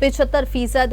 75%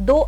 2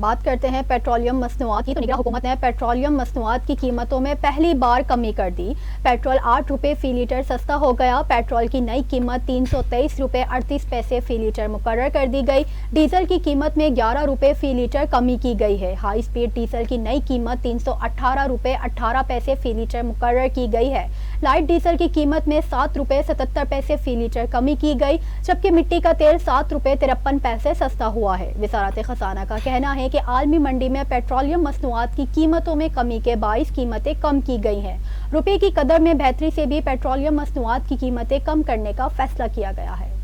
بات کرتے ہیں پیٹرولیم مصنوعات کی تو نگراں حکومت نے پیٹرولیم مصنوعات کی قیمتوں میں پہلی بار کمی کر دی۔ پیٹرول 8 روپے فی لیٹر سستا ہو گیا۔ پیٹرول کی نئی قیمت 323 روپے 38 پیسے فی لیٹر مقرر کر دی گئی۔ ڈیزل کی قیمت میں 11 روپے فی لیٹر کمی کی گئی ہے۔ ہائی سپیڈ ڈیزل کی نئی قیمت 318 روپے 18 پیسے فی لیٹر مقرر کی گئی ہے۔ لائٹ ڈیزل کی قیمت میں 7 روپے 77 پیسے فی لیٹر کمی کی گئی، جبکہ مٹی کا تیل 7 روپے 53 پیسے سستا ہوا ہے۔ وزارت خزانہ کا کہنا ہے کہ عالمی منڈی میں پیٹرولیم مصنوعات کی قیمتوں میں کمی کے باعث قیمتیں کم کی گئی ہیں۔ روپے کی قدر میں بہتری سے بھی پیٹرولیم مصنوعات کی قیمتیں کم کرنے کا فیصلہ کیا گیا ہے۔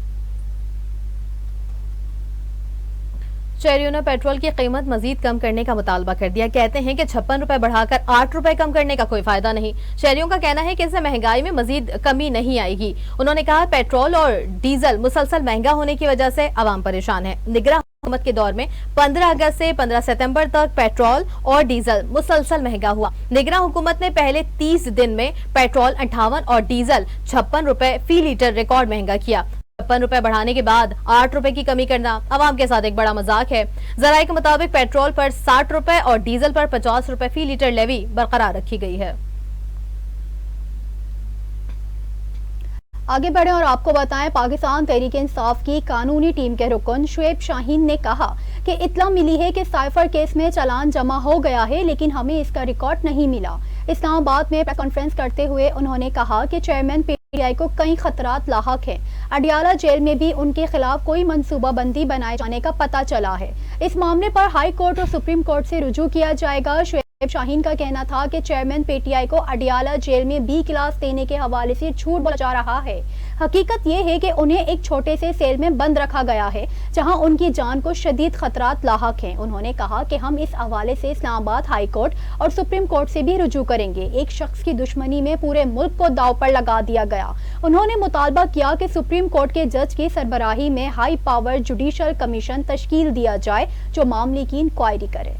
شہریوں نے پیٹرول کی قیمت مزید کم کرنے کا مطالبہ کر دیا۔ کہتے ہیں کہ 56 روپے بڑھا کر 8 روپے کم کرنے کا کوئی فائدہ نہیں۔ شہریوں کا کہنا ہے کہ اس سے مہنگائی میں مزید کمی نہیں آئے گی۔ انہوں نے کہا پیٹرول اور ڈیزل مسلسل مہنگا ہونے کی وجہ سے عوام پریشان ہے۔ نگراں حکومت کے دور میں 15 اگست سے 15 ستمبر تک پیٹرول اور ڈیزل مسلسل مہنگا ہوا۔ نگراں حکومت نے پہلے 30 دن میں پیٹرول 58 اور ڈیزل 56 روپے فی لیٹر ریکارڈ مہنگا کیا۔ 56 روپے بڑھانے کے بعد 8 روپے کی کمی کرنا عوام کے ساتھ ایک بڑا مذاق ہے۔ ذرائع کے مطابق پیٹرول پر 60 روپے اور ڈیزل پر 50 روپے فی لیٹر لیوی برقرار رکھی گئی ہے۔ آگے بڑھیں اور آپ کو بتائیں، پاکستان تحریک انصاف کی قانونی ٹیم کے رکن شعیب شاہین نے کہا کہ اطلاع ملی ہے کہ سائفر کیس میں چالان جمع ہو گیا ہے، لیکن ہمیں اس کا ریکارڈ نہیں ملا۔ اسلام آباد میں پریس کانفرنس کرتے ہوئے انہوں نے کہا کہ چیئرمین پی ٹی آئی کو کئی خطرات لاحق ہیں۔ اڈیالہ جیل میں بھی ان کے خلاف کوئی منصوبہ بندی بنائے جانے کا پتہ چلا ہے۔ اس معاملے پر ہائی کورٹ اور سپریم کورٹ سے رجوع کیا جائے گا۔ شعیب شاہین کا کہنا تھا کہ چیئرمین پی ٹی آئی کو اڈیالہ جیل میں بی کلاس دینے کے حوالے سے جھوٹ بولا جا رہا ہے۔ حقیقت یہ ہے کہ انہیں ایک چھوٹے سے سیل میں بند رکھا گیا ہے جہاں ان کی جان کو شدید خطرات لاحق ہیں۔ انہوں نے کہا کہ ہم اس حوالے سے اسلام آباد ہائی کورٹ اور سپریم کورٹ سے بھی رجوع کریں گے۔ ایک شخص کی دشمنی میں پورے ملک کو داؤ پر لگا دیا گیا۔ انہوں نے مطالبہ کیا کہ سپریم کورٹ کے جج کی سربراہی میں ہائی پاور جوڈیشل کمیشن تشکیل دیا جائے جو معاملے کی انکوائری کرے۔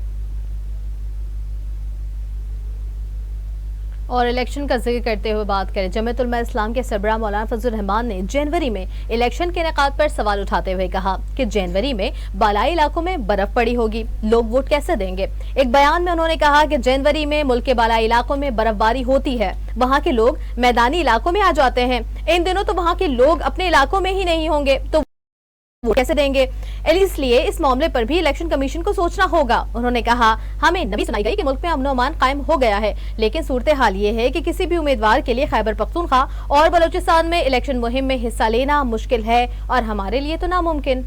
اور الیکشن کا ذکر کرتے ہوئے بات کریں، جمعیت علماء اسلام کے سربراہ مولانا فضل الرحمان نے جنوری میں الیکشن کے انعقاد پر سوال اٹھاتے ہوئے کہا کہ جنوری میں بالائی علاقوں میں برف پڑی ہوگی، لوگ ووٹ کیسے دیں گے؟ ایک بیان میں انہوں نے کہا کہ جنوری میں ملک کے بالائی علاقوں میں برف باری ہوتی ہے، وہاں کے لوگ میدانی علاقوں میں آ جاتے ہیں، ان دنوں تو وہاں کے لوگ اپنے علاقوں میں ہی نہیں ہوں گے تو وہ کیسے دیں گے؟ اس لیے اس معاملے پر بھی الیکشن کمیشن کو سوچنا ہوگا۔ انہوں نے کہا ہمیں نبی سنائی گئی کہ ملک میں امن و امان قائم ہو گیا ہے، لیکن صورتحال یہ ہے کہ کسی بھی امیدوار کے لیے خیبر پختونخوا اور بلوچستان میں الیکشن مہم میں حصہ لینا مشکل ہے اور ہمارے لیے تو ناممکن۔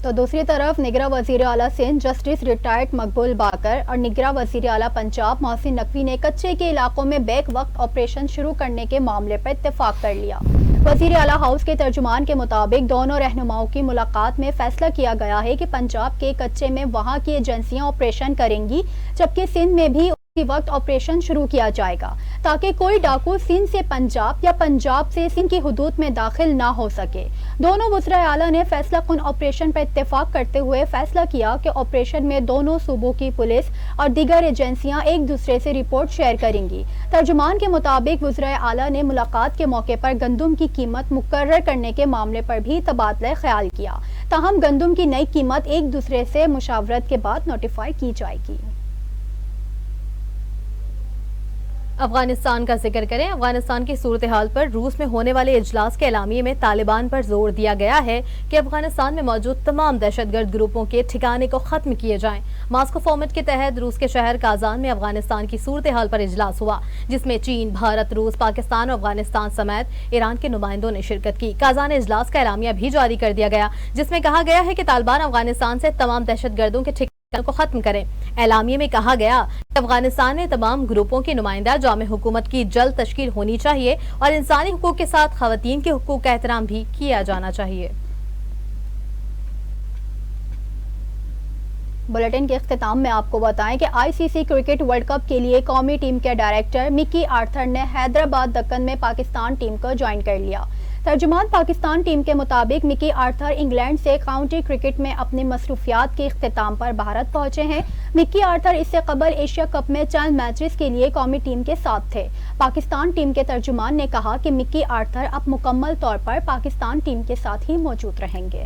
تو دوسری طرف نگراں وزیر اعلیٰ سندھ جسٹس ریٹائرڈ مقبول باقر اور نگراں وزیر اعلیٰ پنجاب محسن نقوی نے کچے کے علاقوں میں بیک وقت آپریشن شروع کرنے کے معاملے پر اتفاق کر لیا۔ وزیر اعلیٰ ہاؤس کے ترجمان کے مطابق دونوں رہنماؤں کی ملاقات میں فیصلہ کیا گیا ہے کہ پنجاب کے کچے میں وہاں کی ایجنسیاں آپریشن کریں گی، جبکہ سندھ میں بھی اسی وقت آپریشن شروع کیا جائے گا تاکہ کوئی ڈاکو سندھ سے پنجاب یا پنجاب سے سندھ کی حدود میں داخل نہ ہو سکے۔ دونوں وزرائے اعلیٰ نے فیصلہ کن آپریشن پر اتفاق کرتے ہوئے فیصلہ کیا کہ آپریشن میں دونوں صوبوں کی پولیس اور دیگر ایجنسیاں ایک دوسرے سے رپورٹ شیئر کریں گی۔ ترجمان کے مطابق وزرائے اعلیٰ نے ملاقات کے موقع پر گندم کی قیمت مقرر کرنے کے معاملے پر بھی تبادلہ خیال کیا، تاہم گندم کی نئی قیمت ایک دوسرے سے مشاورت کے بعد نوٹیفائی کی جائے گی۔ افغانستان کا ذکر کریں، افغانستان کی صورتحال پر روس میں ہونے والے اجلاس کے اعلامیے میں طالبان پر زور دیا گیا ہے کہ افغانستان میں موجود تمام دہشت گرد گروپوں کے ٹھکانے کو ختم کیے جائیں۔ ماسکو فارمیٹ کے تحت روس کے شہر کازان میں افغانستان کی صورتحال پر اجلاس ہوا، جس میں چین، بھارت، روس، پاکستان اور افغانستان سمیت ایران کے نمائندوں نے شرکت کی۔ کازان اجلاس کا اعلامیہ بھی جاری کر دیا گیا، جس میں کہا گیا ہے کہ طالبان افغانستان سے تمام دہشت گردوں کے ٹھکانے کو ختم کریں۔ اعلامیے میں کہا گیا کہ افغانستان میں تمام گروپوں کی نمائندہ جامع حکومت کی جلد تشکیل ہونی چاہیے اور انسانی حقوق کے ساتھ خواتین کے حقوق کا احترام بھی کیا جانا چاہیے۔ بلیٹن کے اختتام میں آپ کو بتائیں کہ آئی سی سی کرکٹ ورلڈ کپ کے لیے قومی ٹیم کے ڈائریکٹر مکی آرتھر نے حیدرآباد دکن میں پاکستان ٹیم کو جوائن کر لیا۔ ترجمان پاکستان ٹیم کے مطابق مکی آرتھر انگلینڈ سے کاؤنٹی کرکٹ میں اپنی مصروفیات کے اختتام پر بھارت پہنچے ہیں۔ مکی آرتھر اس سے قبل ایشیا کپ میں چند میچز کے لیے قومی ٹیم کے ساتھ تھے۔ پاکستان ٹیم کے ترجمان نے کہا کہ مکی آرتھر اب مکمل طور پر پاکستان ٹیم کے ساتھ ہی موجود رہیں گے۔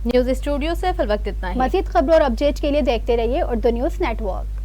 نیوز اسٹوڈیو سے فی الوقت اتنا ہی۔ مزید خبروں اور اپڈیٹ کے لیے دیکھتے رہیے اردو نیوز نیٹ ورک۔